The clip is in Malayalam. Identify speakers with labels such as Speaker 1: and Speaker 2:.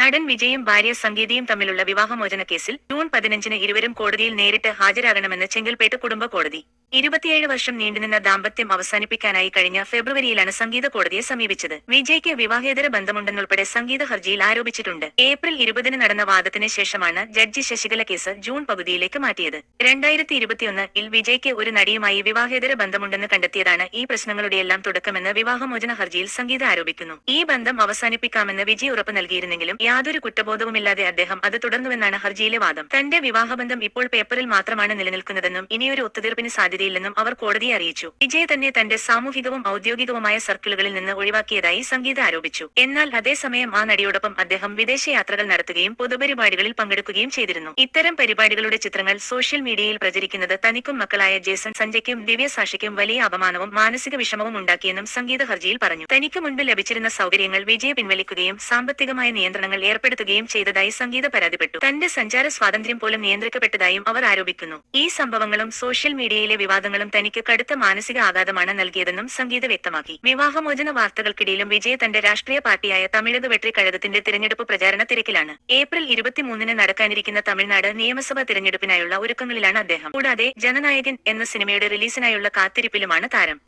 Speaker 1: നടൻ വിജയും ഭാര്യ സംഗീതയും തമ്മിലുള്ള വിവാഹമോചന കേസിൽ ജൂൺ 15-ന് ഇരുവരും കോടതിയിൽ നേരിട്ട് ഹാജരാകണമെന്ന് ചെങ്കൽപ്പേട്ട് കുടുംബ കോടതി. 27 വർഷം നീണ്ടുനിന്ന ദാമ്പത്യം അവസാനിപ്പിക്കാനായി കഴിഞ്ഞ ഫെബ്രുവരിയിലാണ് സംഗീത കോടതിയെ സമീപിച്ചത്. വിജയ്ക്ക് വിവാഹേതര ബന്ധമുണ്ടെന്നുൾപ്പെടെ സംഗീത ഹർജിയിൽ ആരോപിച്ചിട്ടുണ്ട്. ഏപ്രിൽ 20-ന് നടന്ന വാദത്തിന് ശേഷമാണ് ജഡ്ജി ശശികല കേസ് ജൂൺ പകുതിയിലേക്ക് മാറ്റിയത്. 2021-ൽ വിജയ്ക്ക് ഒരു നടിയുമായി വിവാഹേതര ബന്ധമുണ്ടെന്ന് കണ്ടെത്തിയതാണ് ഈ പ്രശ്നങ്ങളുടെയെല്ലാം തുടക്കമെന്ന് വിവാഹമോചന ഹർജിയിൽ സംഗീത ആരോപിക്കുന്നു. ഈ ബന്ധം അവസാനിപ്പിക്കാമെന്ന് വിജയ് ഉറപ്പ് നൽകിയിരുന്നെങ്കിലും യാതൊരു കുറ്റബോധവുമില്ലാതെ അദ്ദേഹം അത് തുടർന്നുവെന്നാണ് ഹർജിയിലെ വാദം. തന്റെ വിവാഹബന്ധം ഇപ്പോൾ പേപ്പറിൽ മാത്രമാണ് നിലനിൽക്കുന്നതെന്നും ഇനിയൊരു ഒത്തുതീർപ്പിന് സാധ്യതയില്ലെന്നും അവർ കോടതിയെ അറിയിച്ചു. വിജയ് തന്നെ തന്റെ സാമൂഹികവും ഔദ്യോഗികവുമായ സർക്കിളുകളിൽ നിന്ന് ഒഴിവാക്കിയതായി സംഗീത ആരോപിച്ചു. എന്നാൽ അതേസമയം ആ നടിയോടൊപ്പം അദ്ദേഹം വിദേശയാത്രകൾ നടത്തുകയും പൊതുപരിപാടികളിൽ പങ്കെടുക്കുകയും ചെയ്തിരുന്നു. ഇത്തരം പരിപാടികളുടെ ചിത്രങ്ങൾ സോഷ്യൽ മീഡിയയിൽ പ്രചരിക്കുന്നത് തനിക്കും മക്കളായ ജേസൺ സഞ്ജയ്ക്കും ദിവ്യ സാക്ഷിക്കും വലിയ അപമാനവും മാനസിക വിഷമവും ഉണ്ടാക്കിയെന്നും സംഗീത ഹർജിയിൽ പറഞ്ഞു. തനിക്ക് മുൻപ് ലഭിച്ചിരുന്ന സൗകര്യങ്ങൾ വിജയ് പിൻവലിക്കുകയും സാമ്പത്തികമായ നിയന്ത്രണങ്ങൾ ഏർപ്പെടുത്തുകയും ചെയ്തതായി സംഗീത പരാതിപ്പെട്ടു. തന്റെ സഞ്ചാര സ്വാതന്ത്ര്യം പോലും നിയന്ത്രിക്കപ്പെട്ടതായും അവർ ആരോപിക്കുന്നു. ഈ സംഭവങ്ങളും സോഷ്യൽ മീഡിയയിലെ വിവാദങ്ങളും തനിക്ക് കടുത്ത മാനസിക ആഘാതമാണ് നൽകിയതെന്നും സംഗീത വ്യക്തമാക്കി. വിവാഹമോചന വാർത്തകൾക്കിടയിലും വിജയ് തന്റെ രാഷ്ട്രീയ പാർട്ടിയായ തമിഴക വെട്രി കഴകത്തിന്റെ തിരഞ്ഞെടുപ്പ് പ്രചാരണ തിരക്കിലാണ്. ഏപ്രിൽ 23-ന് നടക്കാനിരിക്കുന്ന തമിഴ്നാട് നിയമസഭാ തിരഞ്ഞെടുപ്പിനായുള്ള ഒരുക്കങ്ങളിലാണ് അദ്ദേഹം. കൂടാതെ ജനനായകൻ എന്ന സിനിമയുടെ റിലീസിനായുള്ള കാത്തിരിപ്പിലുമാണ് താരം.